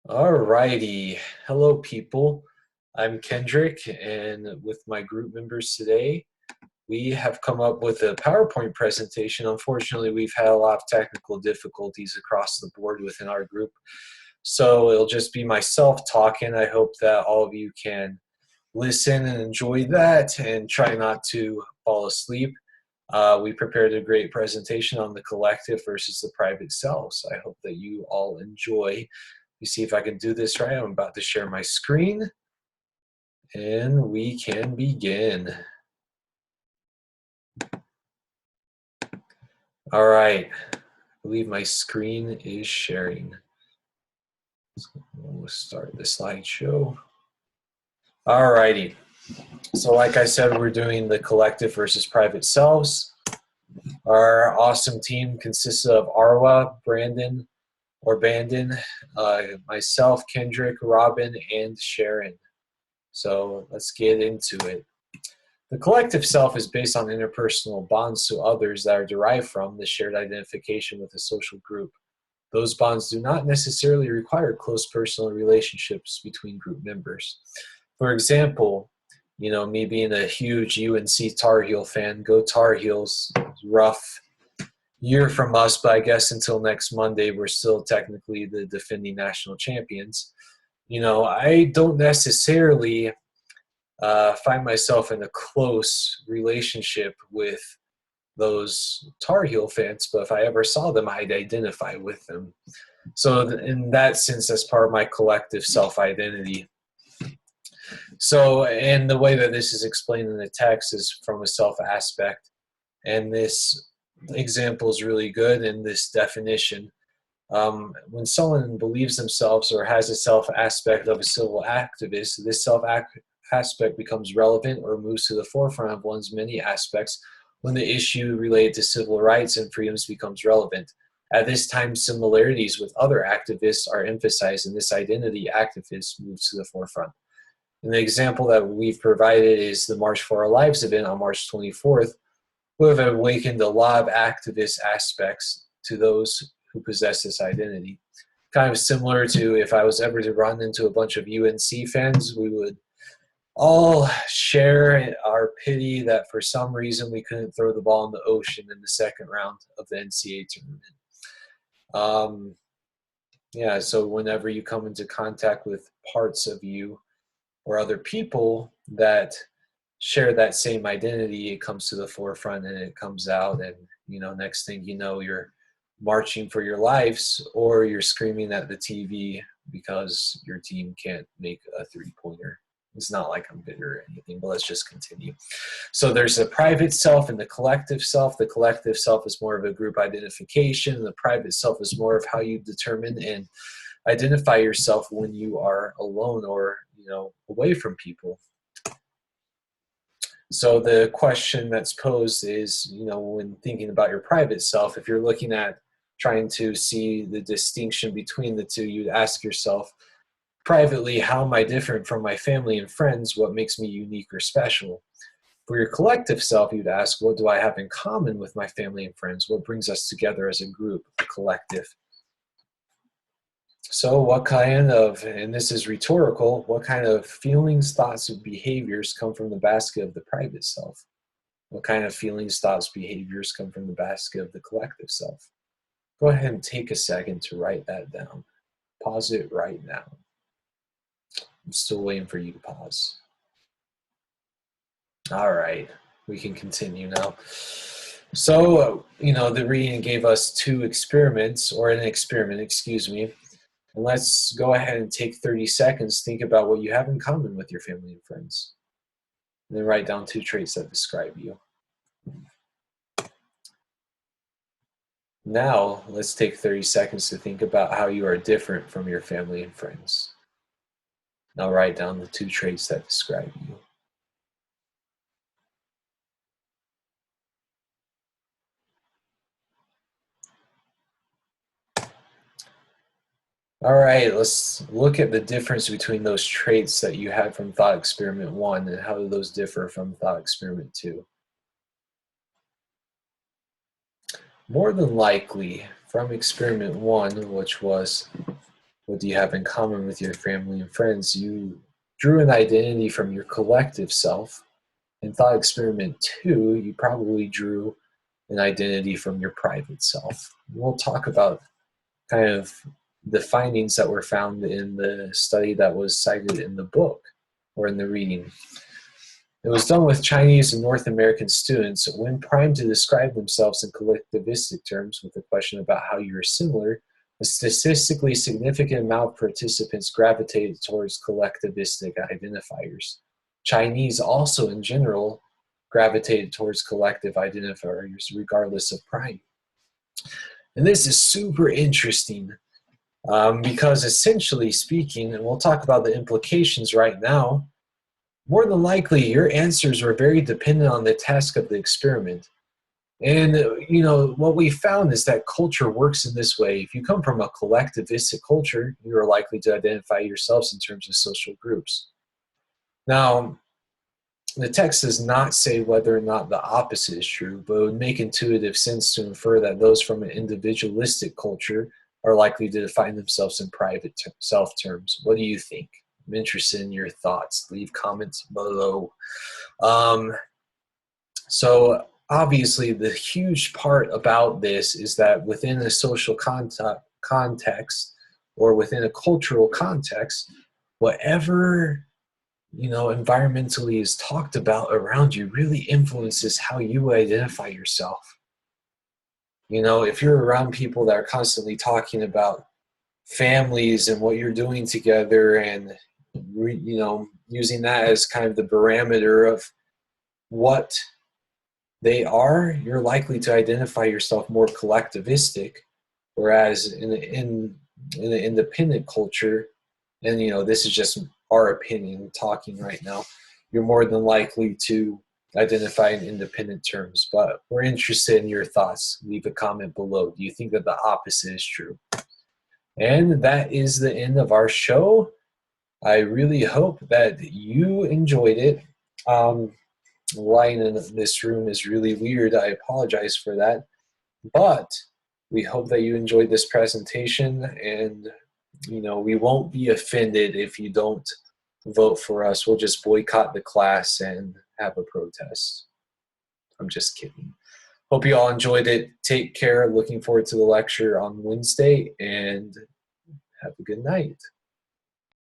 Alrighty. Hello, people. I'm Kendrick, and with my group members today, we have come up with a PowerPoint presentation. Unfortunately, we've had a lot of technical difficulties across the board within our group, so it'll just be myself talking. I hope that all of you can listen and enjoy that and try not to fall asleep. We prepared a great presentation on the collective versus the private selves. I hope that you all enjoy. Let me see if I can do this right. I'm about to share my screen and we can begin. All right, I believe my screen is sharing. We'll start the slideshow. All righty, so like I said, we're doing the collective versus private selves. Our awesome team consists of Arwa, Brandon, or Bandon, myself, Kendrick, Robin, and Sharon. So let's get into it. The collective self is based on interpersonal bonds to others that are derived from the shared identification with a social group. Those bonds do not necessarily require close personal relationships between group members. For example, me being a huge UNC Tar Heel fan, go Tar Heels, rough year from us, but I guess until next Monday, we're still technically the defending national champions. I don't necessarily find myself in a close relationship with those Tar Heel fans, but if I ever saw them, I'd identify with them. So in that sense, that's part of my collective self-identity. So, and the way that this is explained in the text is from a self aspect, and this example is really good in this definition. When someone believes themselves or has a self aspect of a civil activist, this self aspect becomes relevant or moves to the forefront of one's many aspects when the issue related to civil rights and freedoms becomes relevant. At this time, similarities with other activists are emphasized, and this identity activist moves to the forefront. And the example that we've provided is the March for Our Lives event on March 24th, who have awakened a lot of activist aspects to those who possess this identity. Kind of similar to if I was ever to run into a bunch of UNC fans, we would all share our pity that for some reason we couldn't throw the ball in the ocean in the second round of the NCAA tournament. Yeah, so whenever you come into contact with parts of you or other people that share that same identity, it comes to the forefront and it comes out, and next thing you know, you're marching for your lives or you're screaming at the TV because your team can't make a three-pointer. It's not like I'm bitter or anything, but let's just continue. So there's the private self and the collective self. The collective self is more of a group identification. The private self is more of how you determine and identify yourself when you are alone or away from people. So the question that's posed is, when thinking about your private self, if you're looking at trying to see the distinction between the two, you'd ask yourself, privately, how am I different from my family and friends? What makes me unique or special? For your collective self, you'd ask, what do I have in common with my family and friends? What brings us together as a group, a collective? So what kind of, and this is rhetorical, what kind of feelings, thoughts, and behaviors come from the basket of the private self? What kind of feelings, thoughts, behaviors come from the basket of the collective self? Go ahead and take a second to write that down. Pause it right now. I'm still waiting for you to pause. All right, we can continue now. So, the reading gave us two experiments, or an experiment, excuse me. And let's go ahead and take 30 seconds, think about what you have in common with your family and friends. And then write down two traits that describe you. Now, let's take 30 seconds to think about how you are different from your family and friends. Now write down the two traits that describe you. All right, let's look at the difference between those traits that you had from thought experiment 1 and how do those differ from thought experiment 2. More than likely, from experiment 1, which was What do you have in common with your family and friends? You drew an identity from your collective self. In thought experiment 2, you probably drew an identity from your private self. We'll talk about kind of the findings that were found in the study that was cited in the book or in the reading. It was done with Chinese and North American students. When primed to describe themselves in collectivistic terms with a question about how you are similar, a statistically significant amount of participants gravitated towards collectivistic identifiers. Chinese also, in general, gravitated towards collective identifiers regardless of prime. And this is super interesting because essentially speaking, and we'll talk about the implications right now, more than likely your answers were very dependent on the task of the experiment. And what we found is that culture works in this way. If you come from a collectivistic culture, you are likely to identify yourselves in terms of social groups. Now, the text does not say whether or not the opposite is true, but it would make intuitive sense to infer that those from an individualistic culture are likely to define themselves in private self terms. What do you think? I'm interested in your thoughts. Leave comments below. So obviously the huge part about this is that within a social context or within a cultural context, whatever environmentally is talked about around you really influences how you identify yourself. If you're around people that are constantly talking about families and what you're doing together and using that as kind of the barometer of what they are, you're likely to identify yourself more collectivistic, whereas in an independent culture, and this is just our opinion talking right now, you're more than likely to identify in independent terms. But we're interested in your thoughts. Leave a comment below. Do you think that the opposite is true? And that is the end of our show. I really hope that you enjoyed it. Lying in this room is really weird. I apologize for that. But we hope that you enjoyed this presentation, and we won't be offended if you don't vote for us. We'll just boycott the class and have a protest. I'm just kidding. Hope you all enjoyed it. Take care. Looking forward to the lecture on Wednesday, and have a good night.